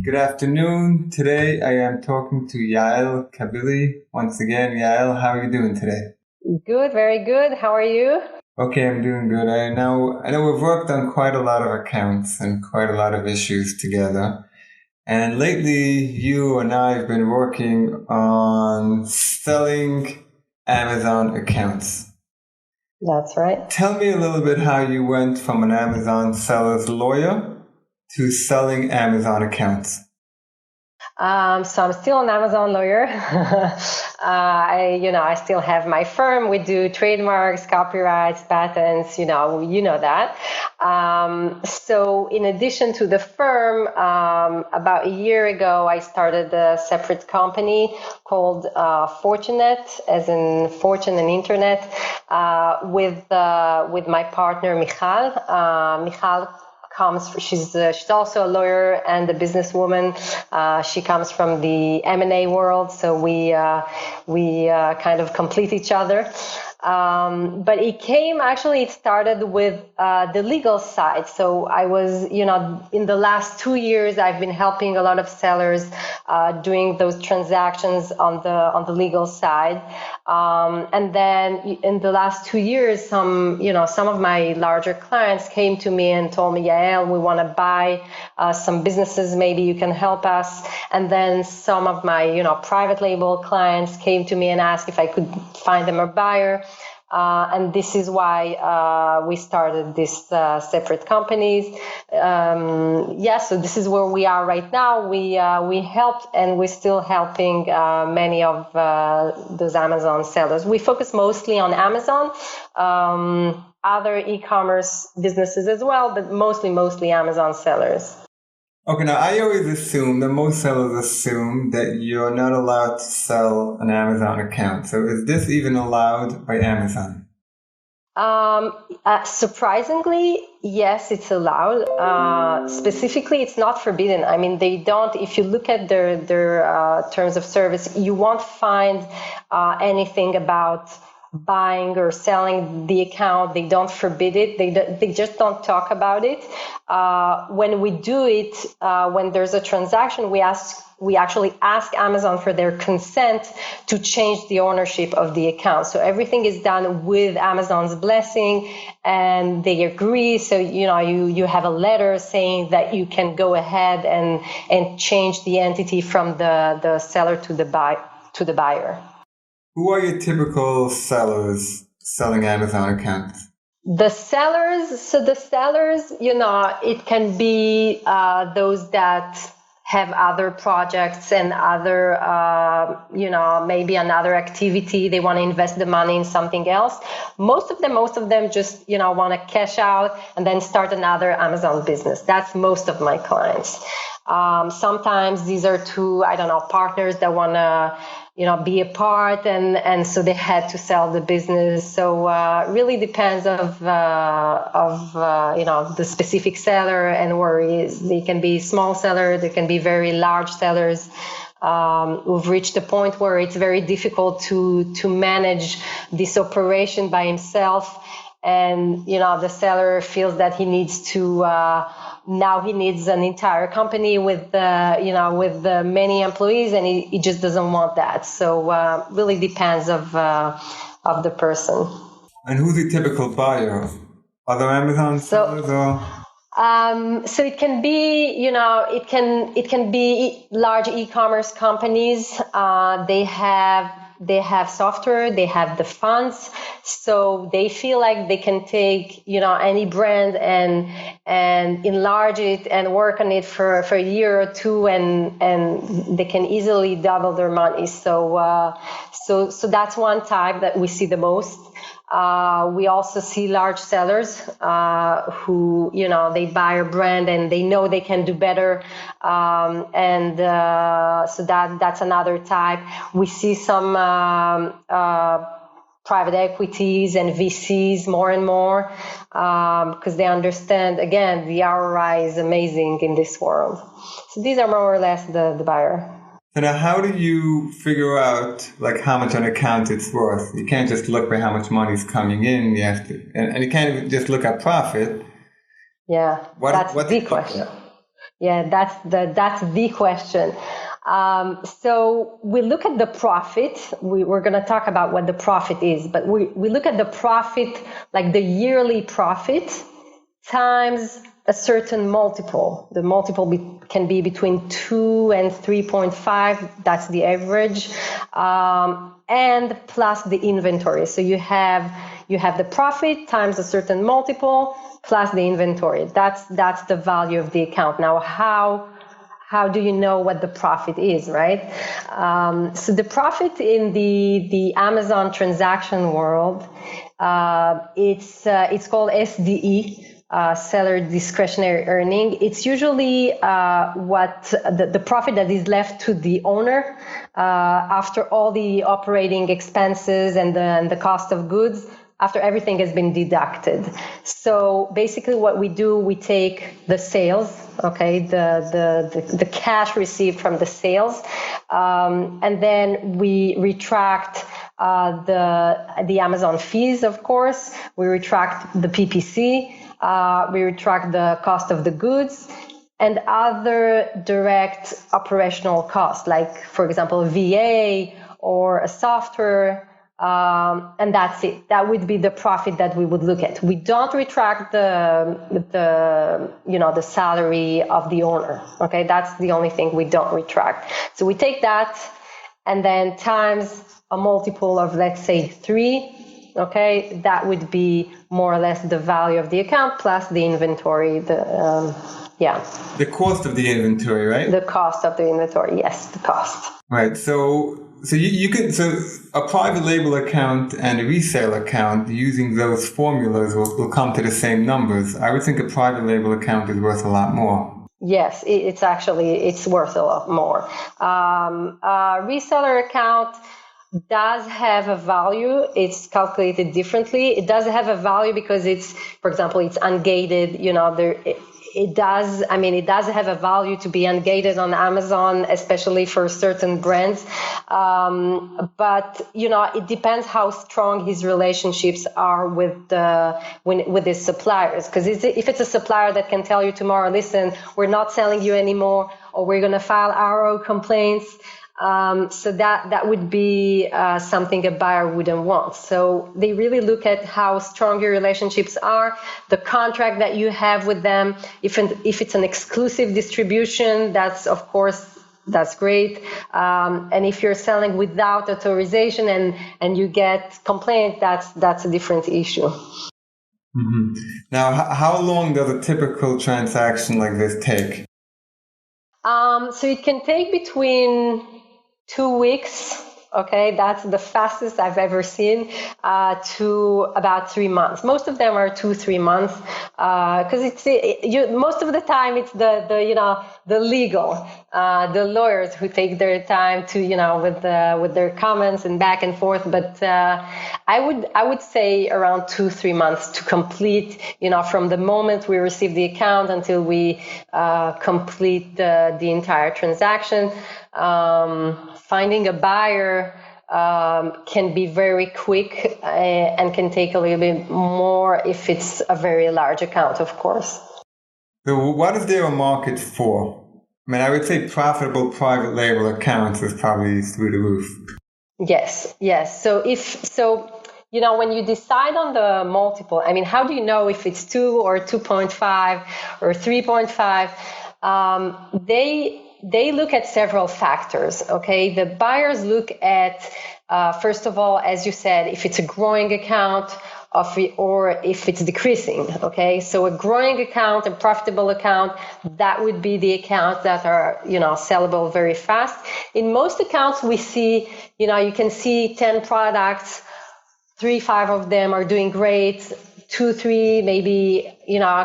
Good afternoon. Today I am talking to Yael Cabily. Once again, Yael, how are you doing today? Good, very good. How are you? Okay, I'm doing good. I know we've worked on quite a lot of accounts and quite a lot of issues together. And lately, you and I have been working on selling Amazon accounts. That's right. Tell me a little bit how you went from an Amazon seller's lawyer to selling Amazon accounts. So I'm still an Amazon lawyer. I still have my firm. We do trademarks, copyrights, patents. You know that. So in addition to the firm, about a year ago, I started a separate company called Fortunet, as in fortune and internet, with my partner Michal. Michal she's also a lawyer and a businesswoman. She comes from the M&A world, so we kind of complete each other. But it started with the legal side. So I was, in the last 2 years, I've been helping a lot of sellers doing those transactions on the legal side. And then in the last 2 years, some of my larger clients came to me and told me, Yael, we want to buy some businesses. Maybe you can help us. And then some of my, private label clients came to me and asked if I could find them a buyer. And this is why we started these separate companies. So this is where we are right now. We helped, and we're still helping many of those Amazon sellers. We focus mostly on Amazon, other e-commerce businesses as well, but mostly Amazon sellers. Okay, now I always assume that most sellers assume that you're not allowed to sell an Amazon account. So is this even allowed by Amazon? Surprisingly, yes, it's allowed. Specifically, it's not forbidden. I mean, they don't, if you look at their terms of service, you won't find anything about buying or selling the account. They don't forbid it. They just don't talk about it. When we do it, when there's a transaction, we actually ask Amazon for their consent to change the ownership of the account. So everything is done with Amazon's blessing, and they agree. So you have a letter saying that you can go ahead and change the entity from the seller to the buyer. Who are your typical sellers selling Amazon accounts? The sellers, it can be those that have other projects and other, maybe another activity. They want to invest the money in something else. Most of them just, want to cash out and then start another Amazon business. That's most of my clients. Sometimes these are two, partners that want to, be apart, and so they had to sell the business. So really depends of the specific seller and where he is. They can be small sellers, they can be very large sellers who've reached a point where it's very difficult to manage this operation by himself. And, the seller feels that he needs to, now he needs an entire company with many employees, and he just doesn't want that. So really depends of the person. And who's the typical buyer? Other Amazon sellers or? So it can be, it can be large e-commerce companies. They have software, they have the funds, so they feel like they can take, any brand and enlarge it and work on it for a year or two, and they can easily double their money. So that's one type that we see the most. We also see large sellers who, they buy a brand and they know they can do better. So that's another type. We see some private equities and VCs more and more because they understand, again, the ROI is amazing in this world. So these are more or less the buyer. So now, how do you figure out how much an account it's worth? You can't just look by how much money is coming in. You have to, and you can't just look at profit. Yeah, that's the question. Yeah, that's the question. So we look at the profit. We're going to talk about what the profit is, but we look at the profit, like the yearly profit times a certain multiple. The multiple can be between 2 and 3.5. That's the average. And plus the inventory. So you have the profit times a certain multiple plus the inventory. That's the value of the account. Now, how do you know what the profit is, right? So the profit in the Amazon transaction world, it's called SDE. Seller discretionary earning. It's usually what the profit that is left to the owner after all the operating expenses and the cost of goods, after everything has been deducted. So basically what we do, we take the sales, okay, the cash received from the sales, and then we retract the Amazon fees, of course. We retract the PPC. We retract the cost of the goods and other direct operational costs, like, for example, VA or a software, and that's it. That would be the profit that we would look at. We don't retract the salary of the owner. Okay, that's the only thing we don't retract. So we take that and then times a multiple of, let's say, 3. Okay, that would be more or less the value of the account plus the inventory. The cost of the inventory, right? The cost of the inventory, yes, the cost. Right. So you can a private label account and a resale account, using those formulas will come to the same numbers. I would think a private label account is worth a lot more. Yes, it's worth a lot more. Reseller account does have a value. It's calculated differently. It does have a value because it's, for example, it's ungated. It does have a value to be ungated on Amazon, especially for certain brands. But it depends how strong his relationships are with his suppliers. Because if it's a supplier that can tell you tomorrow, listen, we're not selling you anymore, or we're going to file RO complaints. So that would be something a buyer wouldn't want. So they really look at how strong your relationships are, the contract that you have with them. If it's an exclusive distribution, that's great. And if you're selling without authorization and you get complaint, that's a different issue. Mm-hmm. Now, how long does a typical transaction like this take? So it can take between 2 weeks, okay, that's the fastest I've ever seen, to about 3 months. Most of them are 2-3 months, because most of the time it's the legal, the lawyers who take their time to with their comments and back and forth. But I would say around 2-3 months to complete, from the moment we receive the account until we complete the entire transaction. Finding a buyer can be very quick and can take a little bit more if it's a very large account, of course. So what is there a market for? I mean, I would say profitable private label accounts is probably through the roof. Yes. So when you decide on the multiple, I mean, how do you know if it's 2 or 2.5 or 3.5? They look at several factors, okay? The buyers look at, first of all, as you said, if it's a growing account or if it's decreasing, okay? So a growing account, a profitable account, that would be the accounts that are, sellable very fast. In most accounts, we see, you can see 10 products, 3-5 of them are doing great, 2-3 maybe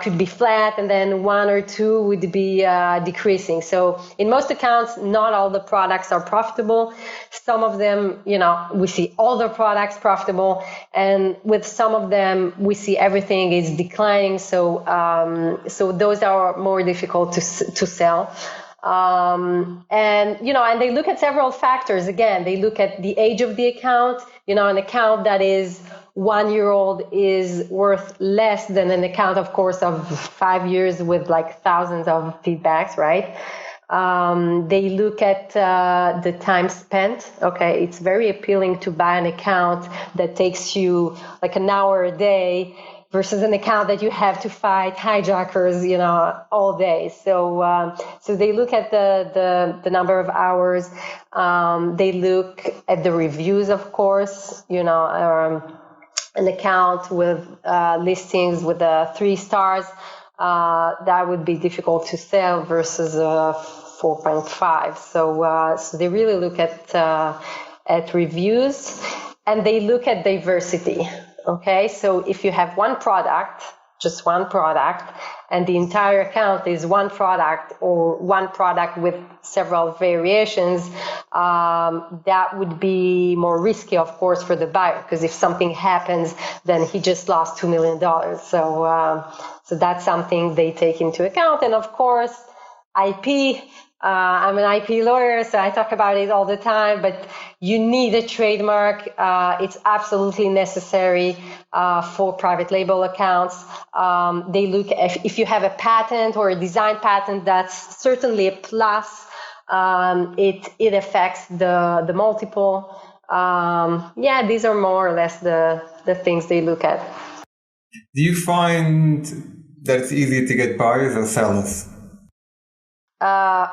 could be flat, and then 1 or 2 would be decreasing. So in most accounts, not all the products are profitable. Some of them, we see all the products profitable, and with some of them we see everything is declining. So those are more difficult to sell. And they look at several factors. Again, they look at the age of the account. An account that is 1-year-old is worth less than an account, of course, of 5 years with like thousands of feedbacks, right? They look at the time spent. Okay, it's very appealing to buy an account that takes you like an hour a day versus an account that you have to fight hijackers, all day. So they look at the number of hours. They look at the reviews, of course. An account with listings with 3 stars. That would be difficult to sell versus 4.5. So they really look at reviews, and they look at diversity. Okay, so if you have just one product, and the entire account is one product or one product with several variations, that would be more risky, of course, for the buyer, because if something happens, then he just lost $2 million. So that's something they take into account. And of course, IP. I'm an IP lawyer, so I talk about it all the time, but you need a trademark. It's absolutely necessary for private label accounts. They look at if you have a patent or a design patent, that's certainly a plus. It affects the multiple. These are more or less the things they look at. Do you find that it's easier to get buyers or sellers?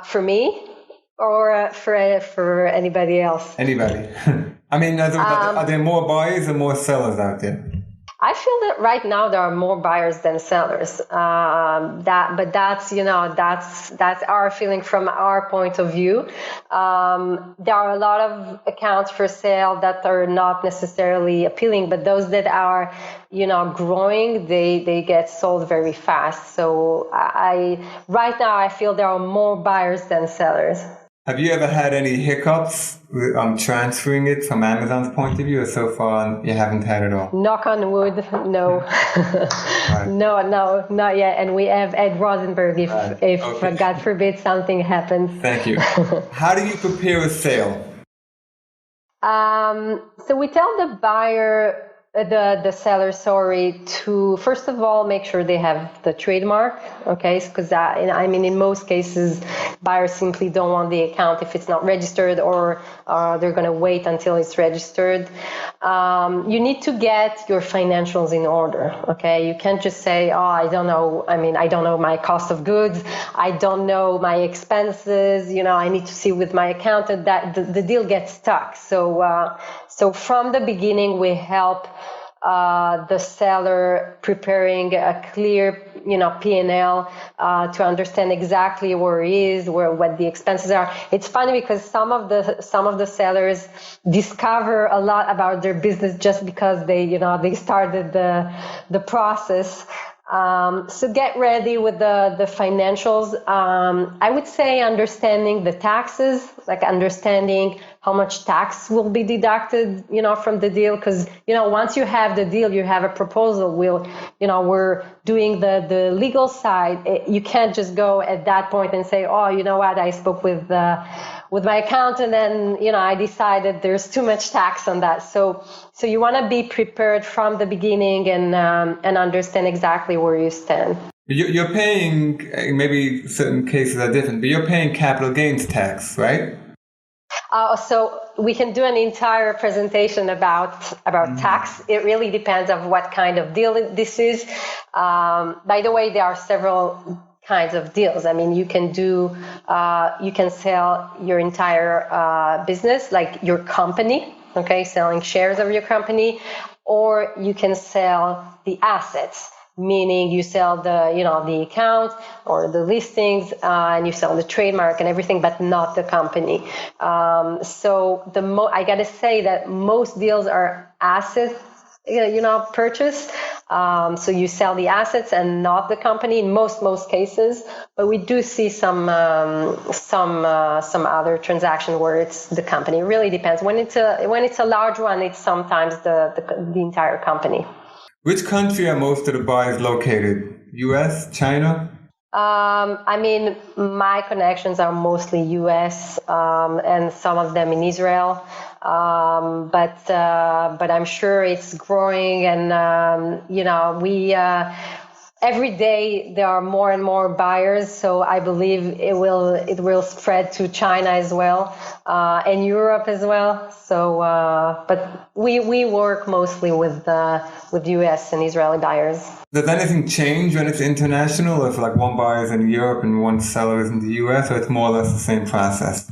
For me, or for anybody else? Anybody. I mean, are there more buyers or more sellers out there? I feel that right now there are more buyers than sellers. But that's our feeling from our point of view. There are a lot of accounts for sale that are not necessarily appealing, but those that are, growing, they get sold very fast. So right now I feel there are more buyers than sellers. Have you ever had any hiccups transferring it from Amazon's point of view, or so far you haven't had it all? Knock on wood, no. Right. No, not yet. And we have Ed Rosenberg if okay. God forbid something happens. Thank you. How do you prepare a sale? So we tell the buyer, the seller, to first of all make sure they have the trademark, okay? Because in most cases, buyers simply don't want the account if it's not registered, or they're going to wait until it's registered. You need to get your financials in order, okay? You can't just say, I don't know. I don't know my cost of goods. I don't know my expenses. I need to see with my accountant. That the deal gets stuck. So from the beginning, we help the seller preparing a clear, P&L to understand exactly where he is, what the expenses are. It's funny because some of the sellers discover a lot about their business just because they started the process. So get ready with the financials. I would say understanding the taxes, like understanding how much tax will be deducted, from the deal. Because, once you have the deal, you have a proposal. We're doing the legal side. You can't just go at that point and say, you know what, I spoke with my accountant and, I decided there's too much tax on that. So you want to be prepared from the beginning and understand exactly where you stand. You're paying, maybe certain cases are different, but you're paying capital gains tax, right? So we can do an entire presentation about tax. It really depends on what kind of deal this is. By the way, there are several kinds of deals. You can you can sell your entire business, like your company, okay, selling shares of your company, or you can sell the assets. Meaning you sell the account or the listings, and you sell the trademark and everything, but not the company. So I gotta say that most deals are asset, purchase. So you sell the assets and not the company in most cases. But we do see some other transaction where it's the company. It really depends. When it's a large one, it's sometimes the entire company. Which country are most of the buyers located? U.S., China? I mean, my connections are mostly U.S. And some of them in Israel, but I'm sure it's growing, and we every day there are more and more buyers. So I believe it will spread to China as well, and Europe as well. So, but we work mostly with U.S. and Israeli buyers. Does anything change when it's international? If like one buyer is in Europe and one seller is in the US, or it's more or less the same process?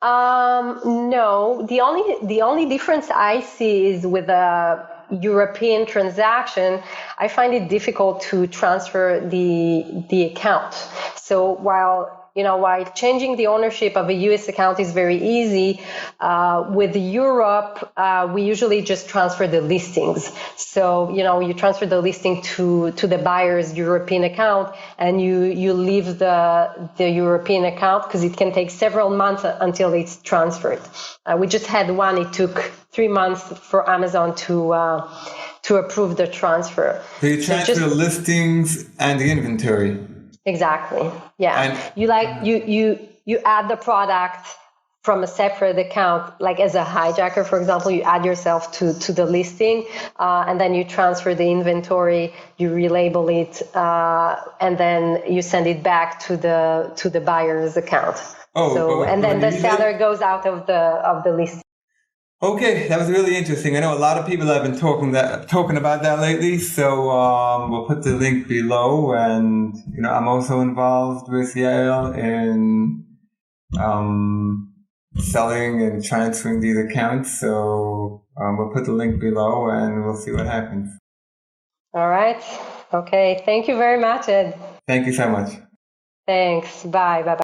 No, the only difference I see is with a European transaction, I find it difficult to transfer the account. So while changing the ownership of a US account is very easy, with Europe, we usually just transfer the listings. So, you transfer the listing to the buyer's European account, and you leave the European account because it can take several months until it's transferred. We just had one. It took 3 months for Amazon to approve the transfer. So you transfer the listings and the inventory. Exactly. Yeah. And You add the product from a separate account, like as a hijacker, for example, you add yourself to the listing, and then you transfer the inventory, you relabel it, and then you send it back to the buyer's account. And then the seller goes out of the listing. Okay, that was really interesting. I know a lot of people have been talking about that lately, so we'll put the link below. And I'm also involved with Yael in selling and transferring these accounts. So we'll put the link below, and we'll see what happens. All right. Okay. Thank you very much, Ed. Thank you so much. Thanks. Bye. Bye.